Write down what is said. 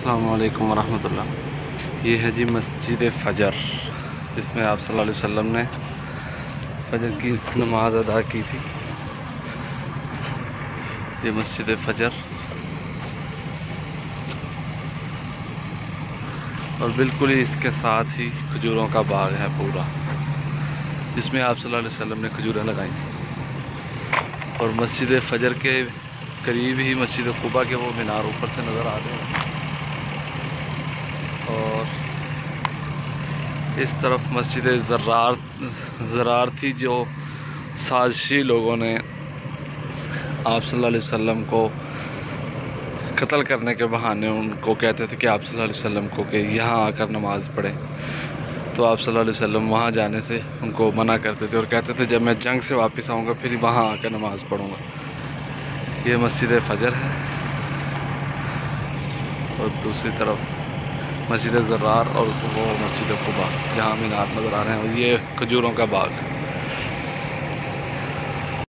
अस्सलाम वालेकुम वरहमतुल्लाह। ये है जी मस्जिद फ़जर, जिसमें आप सल्लल्लाहु अलैहि वसल्लम ने फ़जर की नमाज अदा की थी। ये मस्जिद फ़जर, और बिल्कुल ही इसके साथ ही खजूरों का बाग है पूरा, जिसमें आप सल्लल्लाहु अलैहि वसल्लम ने खजूरें लगाई थी। और मस्जिद फ़जर के करीब ही मस्जिद कुबा के वो मीनार ऊपर से नज़र आ रहे हैं। और इस तरफ मस्जिद ज़रार थी, जो साजिशी लोगों ने आप सल्लल्लाहु अलैहि वसल्लम को कत्ल करने के बहाने उनको कहते थे कि आप सल्लल्लाहु अलैहि वसल्लम को कि यहाँ आकर नमाज़ पढ़े। तो आप सल्लल्लाहु अलैहि वसल्लम वहाँ जाने से उनको मना करते थे और कहते थे जब मैं जंग से वापस आऊँगा फिर वहाँ आकर नमाज़ पढ़ूँगा। ये मस्जिद फ़जर है, और दूसरी तरफ मस्जिद ज़रार और वो मस्जिद कुबा, जहाँ मीनार नज़र आ रहे हैं, और ये खजूरों का बाग।